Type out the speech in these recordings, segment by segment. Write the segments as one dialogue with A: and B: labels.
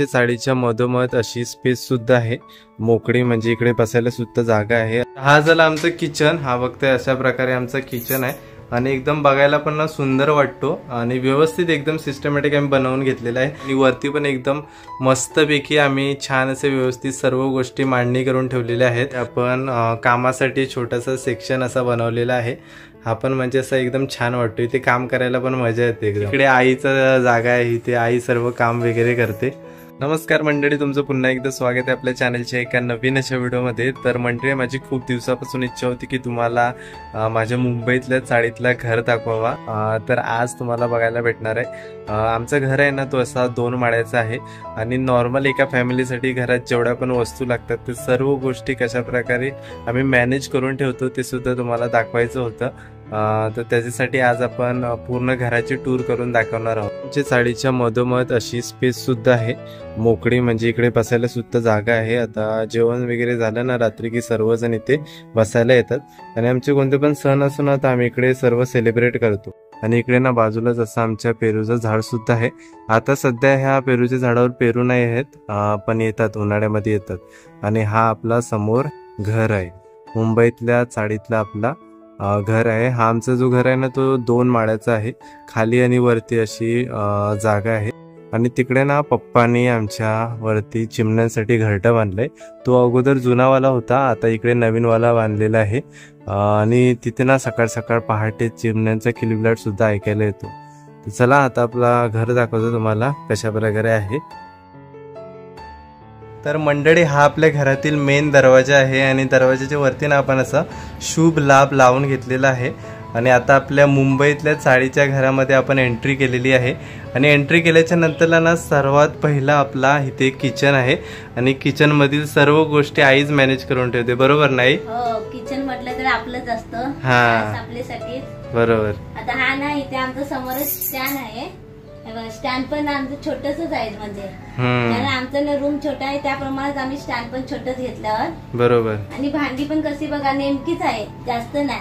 A: साडीच्या मधोमध अशी स्पेस सुद्धा आहे, मोकळी, म्हणजे इकडे बसायला सुद्धा जागा आहे। हा झाला आमचं किचन। हा बघताय अशा प्रकारे आमचं किचन आहे आणि एकदम बघायला पण ना सुंदर वाटतो आणि व्यवस्थित एकदम सिस्टमॅटिक आम्ही बनवून घेतलेला आहे। आणि वरती पण एकदम मस्तपैकी आम्ही छान असे व्यवस्थित सर्व गोष्टी मांडणी करून ठेवलेल्या आहेत। आपण कामासाठी छोटासा सेक्शन असा बनवलेला आहे। हा पण म्हणजे असं एकदम छान वाटतो, इथे काम करायला पण मजा येते एकदम। इकडे आईचा जागा आहे, इथे आई सर्व काम वगैरे करते। नमस्कार मंडळी, तुमचं पुन्हा एकदा स्वागत आहे आपल्या चॅनलच्या एका नवीन अशा व्हिडिओमध्ये। तर मंडळी, माझी खूप दिवसापासून इच्छा होती की तुम्हाला माझ्या मुंबईतल्या चाळीतला घर दाखवावा, तर आज तुम्हाला बघायला भेटणार आहे। आमचं घर आहे ना, तो असा 2 माळ्याचा आहे आणि नॉर्मल एका फॅमिलीसाठी घरात जेवढ्या पण वस्तू लागतात ते सर्व गोष्टी कशा प्रकारे आम्ही मॅनेज करून ठेवतो ते सुद्धा तुम्हाला दाखवायचं होतं। तर त्याच्यासाठी आज आपण पूर्ण घराची टूर करून दाखवणार आहोत। आमच्या चाळीच्या मधोमध अशी स्पेस सुद्धा आहे, मोकळी, म्हणजे इकडे बसायला सुद्धा जागा आहे। आता जेवण वगैरे झालं ना रात्री की सर्वजण इथे बसायला येतात आणि आमचे कोणते पण सण असो ना तर आम्ही इकडे सर्व सेलिब्रेट करतो। आणि इकडे ना बाजूलाच असं आमच्या पेरूचं झाड सुद्धा आहे। आता सध्या ह्या पेरूच्या झाडावर पेरू नाही आहेत, पण येतात, उन्हाळ्यामध्ये येतात। आणि हा आपला समोर घर आहे, मुंबईतल्या चाळीतला आपला घर आहे। हा आमचा जो घर आहे ना तो 2 माळ्याचा आहे, खाली आणि वरती अशी जागा आहे। आणि तिकडे ना पप्पांनी आमच्या वरती चिमण्यांसाठी घरटं बांधलंय, तो अगोदर जुनावाला होता, आता इकडे नवीनवाला बांधलेला आहे। आणि तिथे ना सकाळ सकाळ पहाटे चिमण्यांचा किलबिलाट सुद्धा ऐकायला येतो। तर चला आता आपला घर दाखवतो तुम्हाला कशा प्रकारे आहे। तर मंडळी, हा आपल्या घरातील मेन दरवाजा आहे आणि दरवाजाच्या वरती ना आपण असा शुभ लाभ लावून घेतलेला आहे। आणि आता आपल्या मुंबईतल्या चाळीच्या घरामध्ये आपण एंट्री केलेली आहे। आणि एंट्री केल्याच्या नंतरला ना सर्वात पहिला आपला इथे किचन आहे आणि किचन मधील सर्व गोष्टी आईच मॅनेज करून ठेवते, बरोबर नाही?
B: हो, किचन म्हटलं तर आपलंच असतं, आपल्यासाठी बरोबर। आता हा ना, इथे आमचं समोरच स्टँड आहे, स्टँड पण आमचं छोटसच आहे, म्हणजे कारण आमचं रूम छोटा आहे त्याप्रमाणे आम्ही स्टँड पण छोटच घेतल्यावर बरोबर। आणि भांडी पण कशी बघा नेमकीच आहे, जास्त नाही,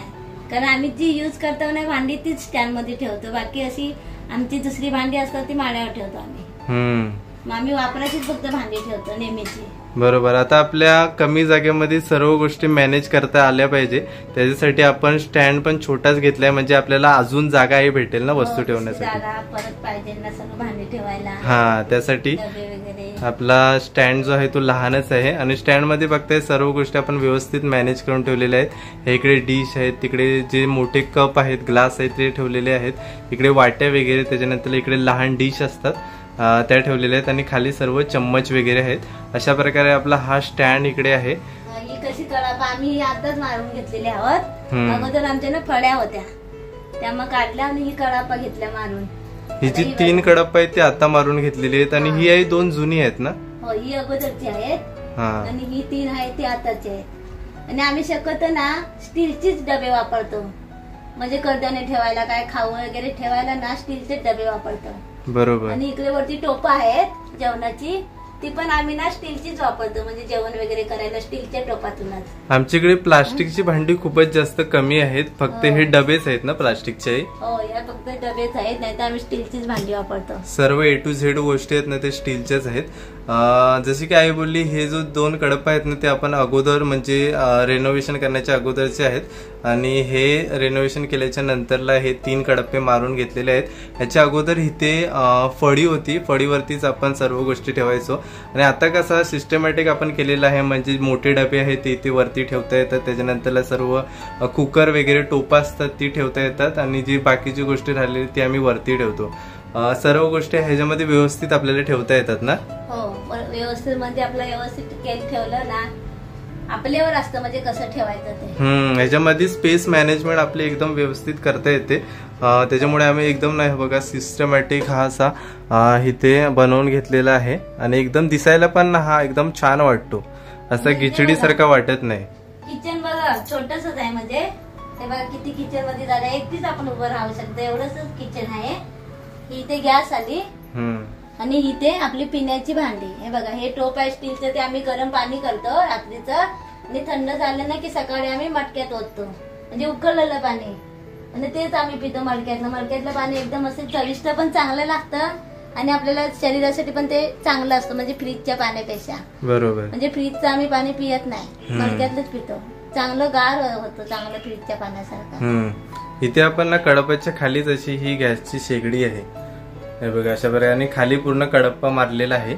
B: कारण आम्ही जी युज करतो ना भांडी तीच स्टँड मध्ये ठेवतो, बाकी अशी आमची दुसरी भांडी असतात ती माळ्यावर ठेवतो आम्ही। मग आम्ही वापरायचीच फक्त भांडी ठेवतो नेहमीची, बरोबर। आता आपल्या कमी जागेमध्ये सर्व गोष्टी मॅनेज करता आल्या पाहिजे, त्याच्यासाठी आपण स्टँड पण छोटाच घेतलाय, म्हणजे आपल्याला अजून जागाही भेटेल ना वस्तू ठेवण्यासाठी, परत पाहिजे ना सगळं भांडी ठेवायला। हा, त्यासाठी आपला स्टँड जो आहे तो लहानच आहे आणि स्टँड मध्ये बघताय सर्व गोष्टी आपण व्यवस्थित मॅनेज करून ठेवलेल्या आहेत। इकडे डिश आहेत, तिकडे जे मोठे कप आहेत, ग्लास आहेत ते ठेवलेले आहेत, इकडे वाट्या वगैरे, त्याच्यानंतर इकडे लहान डिश असतात त्या ठेवलेल्या आहेत आणि खाली सर्व चम्मच वगैरे आहेत। अशा प्रकारे आपला हा स्टँड इकडे आहे। ही कशी कळापा आम्ही आताच मारून घेतलेली आहोत, अगोदर आमच्या ना फळ्या होत्या त्या मग काढल्या आणि ही कळापा घेतल्या मारून।
A: ही जी 3 कडप्पा आहेत ती आता मारून घेतलेली आहेत आणि ही आहे 2 जुनी आहेत ना?
B: हो, ही अगोदरची आहेत आणि ही 3 आहे ती आताची आहेत। आणि आम्ही शक्यतो ना स्टीलचीच डबे वापरतो, म्हणजे कडधान्य ठेवायला, काय खाऊ वगैरे ठेवायला ना स्टीलचे डबे वापरतो, बरोबर। आणि इकडे वरती टोपा आहेत जेवणाची, ती पण आम्ही ना स्टीलचीच वापरतो, म्हणजे जेवण वगैरे करायला स्टीलच्या टोपातूनच।
A: आमच्याकडे प्लास्टिकची भांडी खूपच जास्त कमी आहेत, फक्त हे डबेच आहेत ना प्लास्टिकचे?
B: हो, या फक्त डबेच आहेत, नाही तर आम्ही स्टीलचीच भांडी वापरतो।
A: सर्व A to Z गोष्टी आहेत ना ते स्टीलच्याच आहेत। जशी की आई बोलली, हे जो 2 कडप्पा आहेत ना ते आपण अगोदर म्हणजे रेनोव्हेशन करण्याच्या अगोदरचे आहेत आणि हे रेनोव्हेशन केल्याच्या नंतरला हे 3 कडप्पे मारून घेतलेले आहेत। ह्याच्या अगोदर इथे फळी होती, फळीवरतीच आपण सर्व गोष्टी ठेवायचो आणि आता कसं सिस्टमॅटिक आपण केलेलं आहे, म्हणजे मोठे डबे आहेत ते इथे वरती ठेवता येतात, त्याच्यानंतरला सर्व कुकर वगैरे टोपा असतात ती ठेवता येतात आणि जी बाकीची गोष्टी राहिलेली ती आम्ही वरती ठेवतो। सर्व गोष्टी ह्याच्यामध्ये व्यवस्थित आपल्याला ठेवता येतात ना?
B: हो, व्यवस्थित, म्हणजे आपलं व्यवस्थित ठेवलं ना आपल्यावर असतं, म्हणजे कसं ठेवायचं ते।
A: ह्याच्यामध्ये स्पेस मॅनेजमेंट आपली एकदम व्यवस्थित करता येते, त्याच्यामुळे आम्ही एकदम नाही बघा सिस्टमॅटिक हा असा इथे बनवून घेतलेला आहे आणि एकदम दिसायला पण हा एकदम छान वाटतो, असा गिचडी सारखा वाटत नाही।
B: किचन बघा छोटसच आहे, म्हणजे हे बघा किती किचन मध्ये जागा, एकटीच आपण उभं राहू शकतो, एवढंच किचन आहे। इथे गॅस आली आणि इथे आपली पिण्याची भांडी, हे बघा हे टोप आहे स्टीलचं, ते आम्ही गरम पाणी करतो रात्रीचं आणि थंड झालं ना की सकाळी आम्ही मटक्यात ओततो, म्हणजे उकळलेलं पाणी, आणि तेच आम्ही पितो मडक्यातलं। मडक्यातलं पाणी एकदम असं चविष्ट पण चांगलं लागतं आणि आपल्याला शरीरासाठी पण ते चांगलं असतं, म्हणजे फ्रीजच्या पाण्यापेक्षा.
A: बरोबर.
B: म्हणजे फ्रीजचं आम्ही पाणी पियत नाही, मडक्यातलंच पितो. चांगलं गार होतं, चांगलं फ्रीजच्या पाण्यासारखं.
A: इथे आपण ना कडप्याच्या खालीच अशी ही गॅसची शेगडी आहे, हे बघा अशा प्रकारे खाली पूर्ण कडप्पा मारलेला आहे.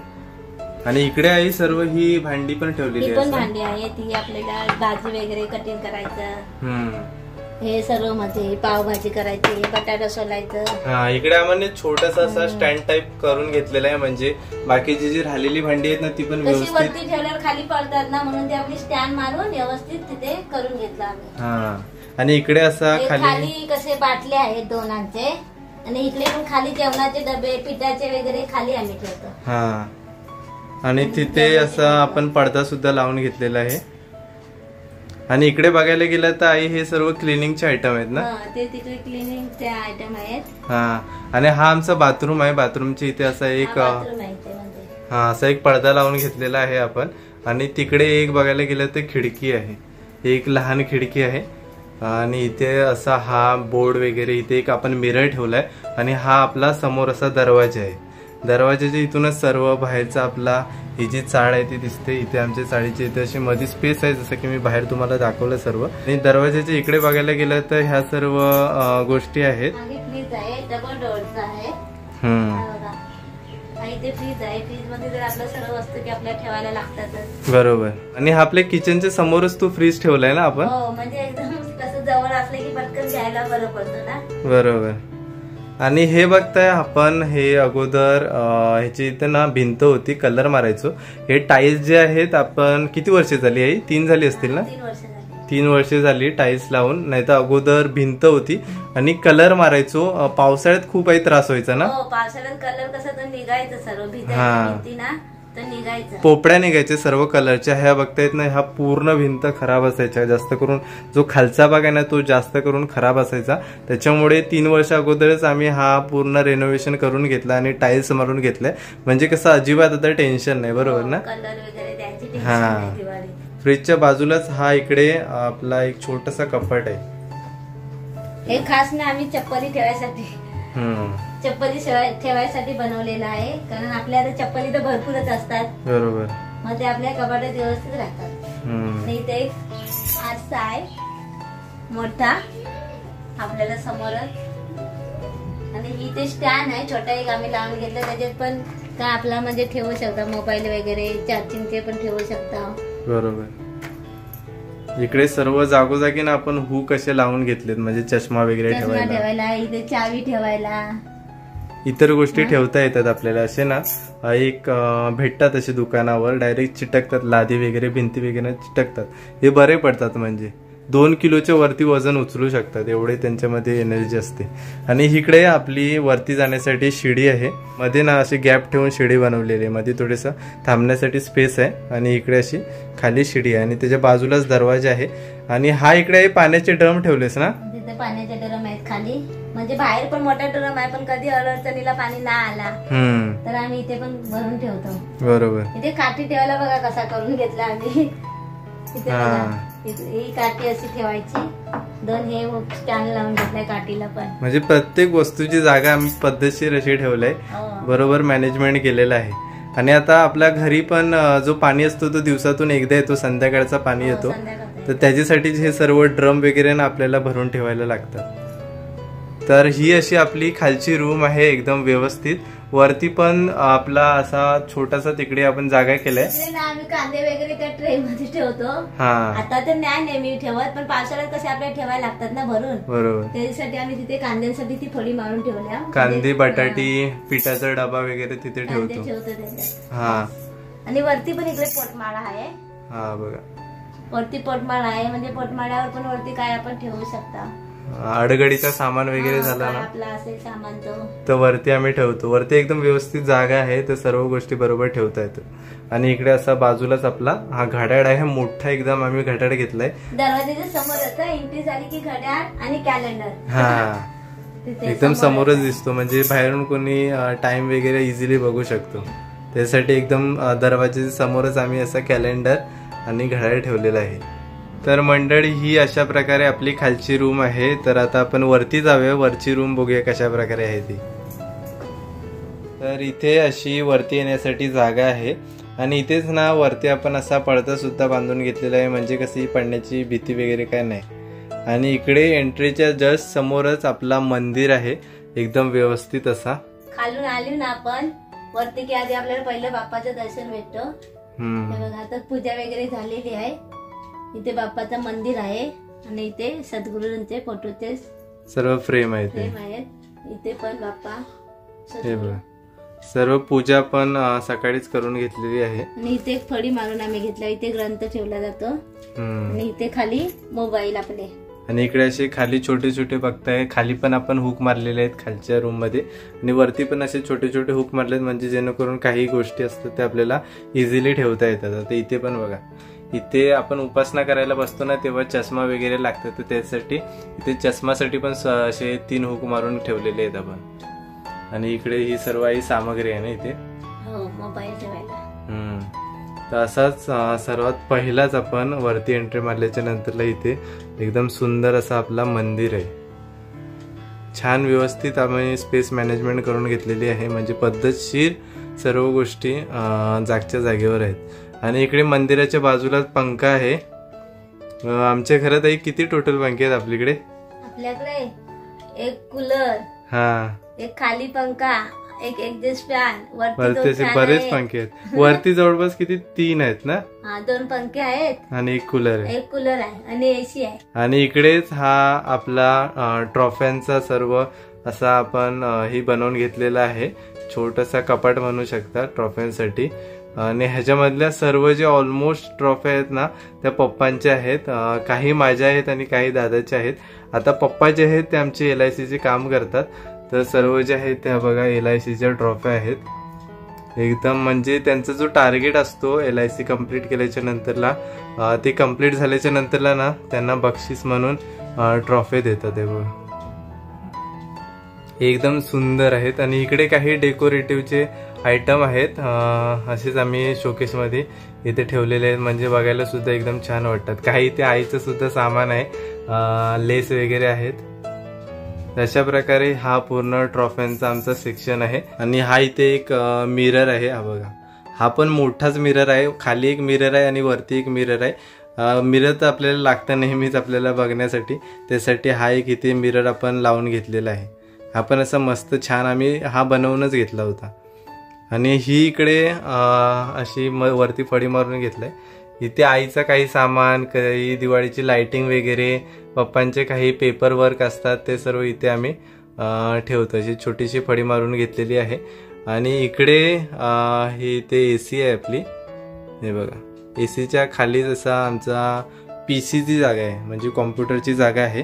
A: आणि इकडे आहे सर्व ही भांडी पण ठेवलेली
B: आहे, भांडी आहे ती आपल्याला भाजी वगैरे कटिंग करायचं, हे सर्व मध्ये पावभाजी करायची, बटाटा सोलायचं.
A: इकडे आम्हाला छोटासा असा स्टँड टाइप करून घेतलेला आहे, म्हणजे बाकीची जी राहिलेली भांडी आहेत ना ती पण
B: व्यवस्थित वरती ठेवल्यावर खाली पडतात ना, म्हणून ते आपली स्टँड मारून व्यवस्थित तिथे करून घेतलं आम्ही.
A: आणि इकडे असा
B: खाली कसे बाटले आहेत दोनांचे, आणि इकडे पण खाली जेवणाचे डबे पिठाचे वगैरे खाली आम्ही ठेवतो.
A: आणि तिथे असा आपण पडदा सुद्धा लावून घेतलेला आहे. आणि इकडे बघायला गेलं तर आई हे सर्व क्लिनिंगचे आयटम आहेत ना,
B: ते तिकडे क्लिनिंगचे आयटम आहेत.
A: आणि हा आमचा बाथरूम आहे. बाथरूमच्या इथे असा एक असा एक पडदा लावून घेतलेला आहे आपण. आणि तिकडे एक बघायला गेलं तर खिडकी आहे, एक लहान खिडकी आहे. आणि इथे असा हा बोर्ड वगैरे, इथे एक आपण मिरर ठेवलाय. आणि हा आपला समोर असा दरवाजा आहे. दरवाजाच्या इथूनच सर्व बाहेरचा आपला ही जी चाळ आहे ती दिसते. इथे आमच्या चाळीची इथे अशी मध्ये स्पेस आहे, जसं की मी बाहेर तुम्हाला दाखवलं सर्व. आणि दरवाजाच्या इकडे बघायला गेलं तर ह्या सर्व गोष्टी आहेत.
B: फ्रीज आहे, डबल डोअरचा आहे. इथे फ्रीज आहे, फ्रीज मध्ये जर आपलं सर्व वस्तू की आपल्याला ठेवायला लागतात.
A: बरोबर. आणि आपल्या किचनच्या समोरच तू फ्रीज ठेवलाय ना आपण,
B: म्हणजे एकदम कसं जवळ असले की पटकन घ्यायला बरं पडतं ना.
A: बरोबर. आणि हे बघताय आपण, हे अगोदर ह्याची इथे ना भिंत होती, कलर मारायचो. हे टाईल्स जे आहेत आपण किती वर्ष झाली आहे, 3 झाली असतील ना, 3 वर्ष झाली टाईल्स लावून. नाही तर अगोदर भिंत होती आणि कलर मारायचो. पावसाळ्यात खूप काही त्रास व्हायचा ना,
B: पावसाळ्यात कलर कसं तर निघायचं सर्व भिंती ना,
A: पोपड्या निघायचे सर्व कलरच्या. ह्या बघतायत ना, ह्या पूर्ण भिंत खराब असायच्या. जास्त करून जो खालचा भाग आहे ना तो जास्त करून खराब असायचा. त्याच्यामुळे 3 वर्ष अगोदरच आम्ही हा पूर्ण रेनोव्हेशन करून घेतला आणि टाईल्स मारून घेतलाय. म्हणजे कसं अजिबात आता टेन्शन नाही. बरोबर ना. फ्रीजच्या बाजूलाच हा इकडे आपला एक छोटासा कपाट आहे.
B: हे खास ना आम्ही चप्पली ठेवायसाठी चप्पली ठेवायसाठी बनवलेला आहे, कारण आपल्याला चप्पली तर भरपूरच असतात. बरोबर. मग ते आपल्या कपाटात व्यवस्थित राहतात. इथे एक आरसा आहे मोठा आपल्याला समोरच. आणि इथे स्टँड आहे छोटा एक आम्ही लावून घेतला, त्याच्यात पण काय आपला म्हणजे ठेवू शकता, मोबाईल वगैरे चार्जिंगचे पण ठेवू शकता.
A: बरोबर. इकडे सर्व जागोजागी ना आपण हुक कसे लावून घेतलेत, म्हणजे चष्मा वगैरे
B: ठेवायला, इथे चावी ठेवायला,
A: इतर गोष्टी ठेवता येतात आपल्याला. असे ना एक भेटतात असे दुकानावर, डायरेक्ट चिटकतात, लादी वगैरे भिंती वगैरे चिटकतात. हे बरे पडतात, म्हणजे 2 किलोच्या वरती वजन उचलू शकतात, एवढे त्यांच्यामध्ये एनर्जी असते. आणि इकडे आपली वरती जाण्यासाठी शिडी आहे. मध्ये ना अशी गॅप ठेवून शिडी बनवलेली आहे, मध्ये थोडंसं थांबण्यासाठी स्पेस आहे. आणि इकडे अशी खाली शिडी आहे आणि त्याच्या बाजूलाच दरवाजा आहे. आणि हा इकडे पाण्याचे ड्रम ठेवलेस ना,
B: तिथे पाण्याचे ड्रम आहेत खाली, म्हणजे बाहेर पण मोठा ड्रम आहे, पण कधी अडचणीला पाणी ना आला तर आम्ही इथे पण भरून ठेवतो.
A: बरोबर.
B: इथे काठी ठेवायला बघा कसा करून घेतला आम्ही. ही काठी अशी ठेवायची, 2 हे स्टँड लावून घेतलाय काठीला पण.
A: म्हणजे प्रत्येक वस्तूची जागा आम्ही पद्धतशीर अशी ठेवलाय, बरोबर मॅनेजमेंट केलेलं आहे. आणि आता आपल्या घरी पण जो पाणी असतो तो दिवसातून एकदा येतो, संध्याकाळचा पाणी येतो. तर त्याच्यासाठी हे सर्व ड्रम वगैरे ना आपल्याला भरून ठेवायला लागतात. तर ही अशी आपली खालची रूम आहे, एकदम व्यवस्थित. वरती पण आपला असा छोटासा तिकडे आपण जागा केलाय.
B: आम्ही कांदे वगैरे त्या ट्रे मध्ये ठेवतो. आता तर नाही नेहमी ठेवत, पण पावसाळ्यात कसे आपल्याला ठेवायला लागतात ना भरून. बरोबर. त्यासाठी आम्ही तिथे कांद्यांसाठी ती थोडी मारून ठेवल्या.
A: कांदे, बटाटी, पिठाचा डबा वगैरे तिथे ठेवतो.
B: आणि वरती पण इकडे पोटमाळा आहे.
A: हा बघा,
B: वरती पोटमाळा आहे, म्हणजे पोटमाळ्यावर पण वरती काय आपण ठेवू शकता.
A: अडगडीचा सामान वगैरे झाला ना
B: आपला असेल सामान
A: तर वरती आम्ही ठेवतो. वरती एकदम व्यवस्थित जागा आहे, तर सर्व गोष्टी बरोबर ठेवता येतात. आणि इकडे असा बाजूलाच आपला हा घड्याळ आहे, मोठा एकदम आम्ही घड्याळ घेतलाय.
B: दरवाजाच्या समोरच एंट्री झाली की घड्याळ आणि कॅलेंडर
A: एकदम समोरच दिसतो, म्हणजे बाहेरून कोणी टाइम वगैरे इझिली बघू शकतो. त्यासाठी एकदम दरवाजाच्या समोरच आम्ही असा कॅलेंडर आणि घड्याळ ठेवलेला आहे. तर मंडळी ही अशा प्रकारे आपली खालची रूम आहे. तर आता आपण वरती जाऊया, वरची रूम बघूया कशा प्रकारे आहे ती. तर इथे अशी वरती येण्यासाठी जागा आहे आणि इथेच ना वरती आपण असा पडदा सुद्धा बांधून घेतलेला आहे, म्हणजे कशी पडण्याची भीती वगैरे काय नाही. आणि इकडे एंट्रीच्या जस्ट समोरच आपला मंदिर आहे, एकदम व्यवस्थित असा.
B: खालून आली ना आपण वरती की आधी आपल्याला पहिलं बाप्पाचं दर्शन भेटतं. बघा आता पूजा वगैरे झालेली आहे. इथे बाप्पाचं मंदिर आहे आणि इथे सद्गुरूंचे फोटोचे
A: सर्व फ्रेम आहेत.
B: इथे पण बाप्पा
A: हे बघा, सर्व पूजा पण सकाळीच करून घेतलेली आहे.
B: आणि इथे एक फळी मारून आम्ही घेतला, इथे ग्रंथ ठेवला जातो आणि इथे खाली मोबाईल आपले.
A: आणि इकडे असे खाली छोटे छोटे बघताय, खाली पण आपण हुक मारलेले आहेत खालच्या रूम मध्ये आणि वरती पण असे छोटे छोटे हुक मारलेत, म्हणजे जेणेकरून काही गोष्टी असतात ते आपल्याला इझिली ठेवता येतात. आता इथे पण बघा, इथे आपण उपासना करायला बसतो ना तेव्हा चष्मा वगैरे लागतात, तर त्यासाठी इथे चष्मासाठी पण असे 3 हुक मारून ठेवलेले आहेत आपण. आणि इकडे ही सर्व ही सामग्री आहे ना इथे
B: मोबाईल ठेवायला.
A: तर असाच सर्वात पहिलाच आपण वरती एंट्री मारल्याच्या नंतरला इथे एकदम सुंदर असा आपला मंदिर आहे. छान व्यवस्थित आम्ही स्पेस मॅनेजमेंट करून घेतलेली आहे, म्हणजे पद्धतशीर सर्व गोष्टी जागच्या जागेवर आहेत. आणि इकडे मंदिराच्या बाजूला पंखा आहे. आमच्या घरात किती टोटल पंखे आहेत आपल्याकडे?
B: आपल्याकडे एक कूलर, एक खाली पंखा, एक एक्झॉस्ट फॅन,
A: वरती बरेच पंखे आहेत. वरती जवळपास किती 3 आहेत ना?
B: 2 पंखे आहेत
A: आणि एक कूलर आहे.
B: एक कूलर आहे आणि एसी आहे.
A: आणि इकडेच हा आपला ट्रॉफ्यांचा सर्व असा आपण ही बनवून घेतलेला आहे, छोटासा कपाट म्हणू शकता ट्रॉफ्यांसाठी. आणि ह्याच्यामधल्या सर्व जे ऑलमोस्ट ट्रॉफी आहेत ना त्या पप्पांच्या आहेत, काही माझ्या आहेत आणि काही दादाच्या आहेत. आता पप्पा जे आहेत ते आमचे LICचे काम करतात, तर सर्व जे आहेत त्या बघा LICच्या ट्रॉफ्या आहेत एकदम. म्हणजे त्यांचा जो टार्गेट असतो LIC कम्प्लीट केल्याच्या नंतरला, ते कम्प्लीट झाल्याच्या नंतरला ना त्यांना बक्षीस म्हणून ट्रॉफी देतात. ते बघा एकदम सुंदर आहेत. आणि इकडे काही डेकोरेटिव्हचे आयटम आहेत, असेच आम्ही शोकेस मध्ये इथे ठेवलेले आहेत, म्हणजे बघायला सुद्धा एकदम छान वाटतात. काही इथे आईचं सुद्धा सामान आहे, लेस वगैरे आहेत. अशा प्रकारे हा पूर्ण ट्रॉफ्यांचा आमचा सेक्शन आहे. आणि हा इथे एक मिरर आहे, हा बघा, हा पण मोठाच मिरर आहे. खाली एक मिरर आहे आणि वरती एक मिरर आहे. मिरर तर आपल्याला लागतं नेहमीच आपल्याला बघण्यासाठी, त्यासाठी हा एक इथे मिरर आपण लावून घेतलेला आहे. हा पण असा मस्त छान आम्ही हा बनवूनच घेतला होता. आणि ही इकडे अशी वरती फळी मारून घेतलाय. इथे आईचं काही सामान, काही दिवाळीची लाइटिंग वगैरे, पप्पांचे काही पेपर वर्क असतात ते सर्व इथे आम्ही ठेवतो. अशी छोटीशी फळी मारून घेतलेली आहे. आणि इकडे ही इथे AC आहे आपली, हे बघा. ACच्या खाली जसा आमचा PCची जागा आहे, म्हणजे कॉम्प्युटरची जागा आहे.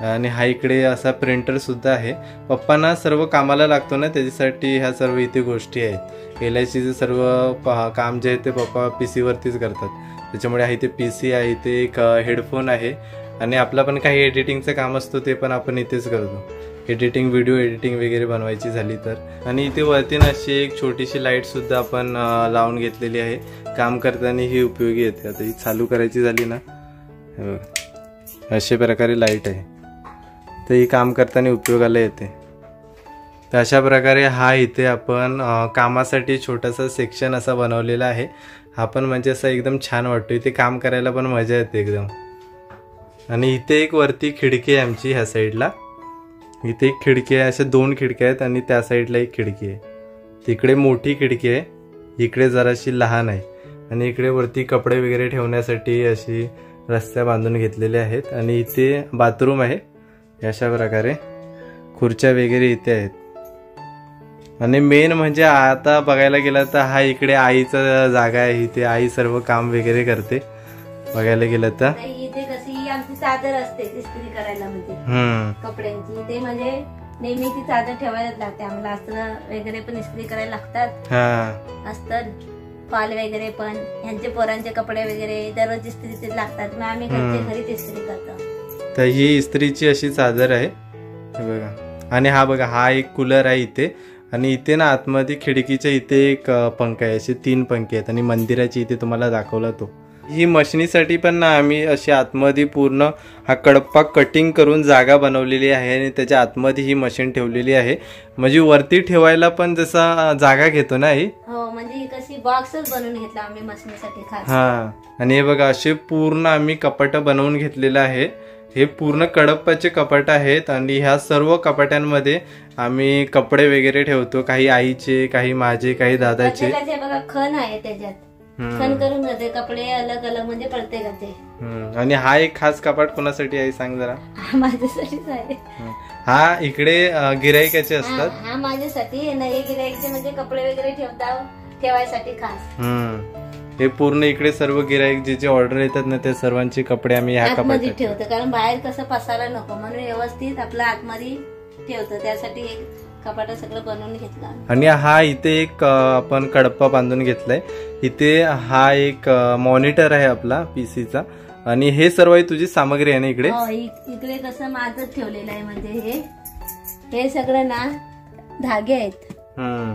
A: आणि हा इकडे असा प्रिंटर सुद्धा आहे. पप्पांना सर्व कामाला लागतो ना, त्याच्यासाठी ह्या सर्व इथे गोष्टी आहेत. LICचे सर्व काम जे आहे ते पप्पा PC वरतीच करतात, त्याच्यामुळे हा इथे PC आहे. इथे एक हेडफोन आहे. आणि आपला पण काही एडिटिंगचं काम असतो ते पण आपण इथेच करतो, एडिटिंग, व्हिडिओ एडिटिंग वगैरे बनवायची झाली तर. आणि इथे वरती अशी एक छोटीशी लाईट सुद्धा आपण लावून घेतलेली आहे, काम करताना ही उपयोगी येते. आता ही चालू करायची झाली ना, अशा प्रकारे लाईट आहे, तर ही काम करताना उपयोगाला येते. तर अशा प्रकारे हा इथे आपण कामासाठी छोटासा सेक्शन असा बनवलेला आहे. हा पण म्हणजे असा एकदम छान वाटतो, इथे काम करायला पण मजा येते एकदम. आणि इथे एक वरती खिडकी आहे आमची, ह्या साईडला इथे एक खिडकी आहे, अशा 2 खिडक्या आहेत आणि त्या साईडला एक खिडकी आहे. तिकडे मोठी खिडकी आहे, इकडे जराशी लहान आहे. आणि इकडे वरती कपडे वगैरे ठेवण्यासाठी अशी रस्त्या बांधून घेतलेल्या आहेत. आणि इथे बाथरूम आहे, अशा प्रकारे खुर्च्या वगैरे इथे आहेत. आणि मेन म्हणजे आता बघायला गेलं तर हा इकडे आईचा जागा आहे, इथे आई सर्व काम वगैरे करते. बघायला गेलं तर
B: इथे कशी आमची चादर असते इस्त्री करायला, म्हणजे कपड्यांची, ते म्हणजे नेहमी ती चादर ठेवायलाच लागते आम्हाला. अस्तर वगैरे पण इस्त्री करायला लागतात, अस्तर फॉल वगैरे पण, ह्यांचे पोरांचे कपडे वगैरे दररोज इस्त्रीचे लागतात, मग आम्ही घरीच इस्त्री करतो.
A: तर ही इस्त्रीची अशी चादर आहे, हे बघा. आणि हा बघा, हा एक कूलर आहे इथे. आणि इथे ना आतमध्ये खिडकीच्या इथे एक पंखा आहे, असे 3 पंखे आहेत. आणि मंदिराची इथे तुम्हाला दाखवला तो ही मशनीसाठी पण ना आम्ही अशी आतमध्ये पूर्ण हा कडप्पा कटिंग करून जागा बनवलेली आहे आणि त्याच्या आतमध्ये ही मशीन ठेवलेली आहे, म्हणजे वरती ठेवायला पण जसा जागा घेतो ना ही.
B: हो, म्हणजे कशी बॉक्सच बनवून घेतला आम्ही मशनीसाठी खास.
A: हा, आणि हे बघा असे पूर्ण आम्ही कपाट बनवून घेतलेलं आहे. हे पूर्ण कडप्पाचे कपाट आहेत आणि ह्या सर्व कपाट्यांमध्ये आम्ही कपडे वगैरे ठेवतो, काही आईचे, काही माझे, काही दादाचे.
B: बघा खण आहे त्याच्यात, खण करून जाते कपडे अलग अलग, म्हणजे प्रत्येकाचे.
A: आणि हा एक खास कपाट कोणासाठी आहे सांग जरा.
B: माझ्यासाठीच आहे.
A: हा इकडे गिराईकाचे असतात. हा
B: माझ्यासाठी नाही, गिराईकाचे म्हणजे कपडे वगैरे ठेवायसाठी खास.
A: हे पूर्ण इकडे सर्व गिराईक जे ऑर्डर येतात ना त्या सर्वांचे कपडे आम्ही ह्या
B: कपाटात ठेवतो, कारण बाहेर कसं पसायला नको म्हणून व्यवस्थित आपल्या आतमध्ये ठेवतो, त्यासाठी एक कपाट सगळं बनवून घेतलं.
A: आणि हा इथे एक आपण कडप्पा बांधून घेतलाय. इथे हा एक मॉनिटर आहे आपला पीसीचा, आणि हे सर्व तुझी सामग्री आहे ना इकडे.
B: इकडे कसं माझं ठेवलेलं आहे, म्हणजे हे सगळं ना धागे आहेत,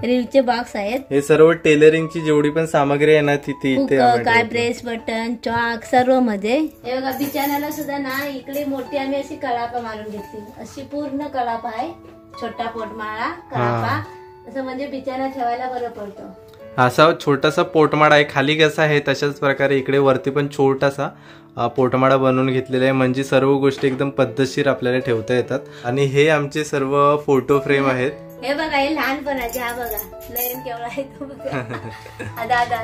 B: रीलचे बॉक्स आहेत.
A: हे सर्व टेलरिंगची जेवढी पण सामग्री आहे ना तिथे इथे
B: काय ब्रेस बटन चॉक सर्व मध्ये. हे बघा बिछाण्याला सुद्धा ना इकडे मोठी आम्ही अशी कळापा मारून घेतली, अशी पूर्ण कळापा आहे, छोटा पोटमाळा कळापा असं, म्हणजे बिछाना ठेवायला बरं पडतो.
A: असा छोटासा पोटमाळा आहे, खाली कसा आहे तशाच प्रकारे इकडे वरती पण छोटासा पोटमाळा बनवून घेतलेला आहे, म्हणजे सर्व गोष्टी एकदम पद्धतशीर आपल्याला ठेवता येतात. आणि हे आमचे सर्व फोटो फ्रेम आहेत.
B: हे बघा हे लहानपणाचे, हा बघा लयन केवढा आहे तो बघा, दादा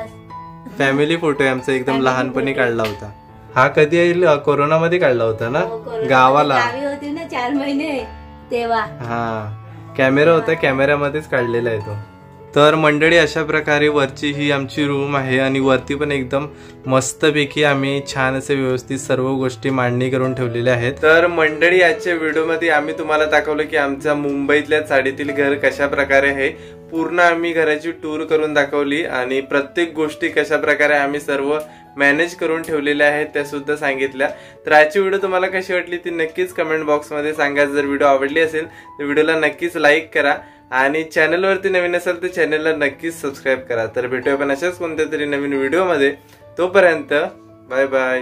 A: फॅमिली फोटो आहे आमचा, एकदम लहानपणी काढला होता. हा कधी येईल, कोरोना मध्ये काढला होता ना, गावाला
B: गावी होती ना 4 महिने तेव्हा.
A: हा कॅमेरा होता, कॅमेऱ्यामध्येच काढलेला आहे तो. तर मंडळी अशा प्रकारे वरची ही आमची रूम आहे, आणि वरती पण एकदम मस्तपैकी आम्ही छान असे व्यवस्थित सर्व गोष्टी मांडणी करून ठेवलेल्या आहेत. तर मंडळी आजच्या व्हिडिओमध्ये आम्ही तुम्हाला दाखवलं की आमच्या मुंबईतल्या चाळीतील घर कशा प्रकारे आहे. पूर्ण आम्ही घराची टूर करून दाखवली, आणि प्रत्येक गोष्टी कशा प्रकारे आम्ही सर्व मॅनेज करून ठेवलेल्या आहेत त्या सुद्धा सांगितल्या. तर आजची व्हिडिओ तुम्हाला कशी वाटली ती नक्कीच कमेंट बॉक्समध्ये सांगा. जर व्हिडिओ आवडली असेल तर व्हिडिओला नक्कीच लाईक करा, आणि चॅनलवरती नवीन असेल तर चॅनलला नक्कीच सबस्क्राईब करा. तर भेटूया पण अशाच कोणत्या तरी नवीन व्हिडिओमध्ये. तोपर्यंत बाय बाय.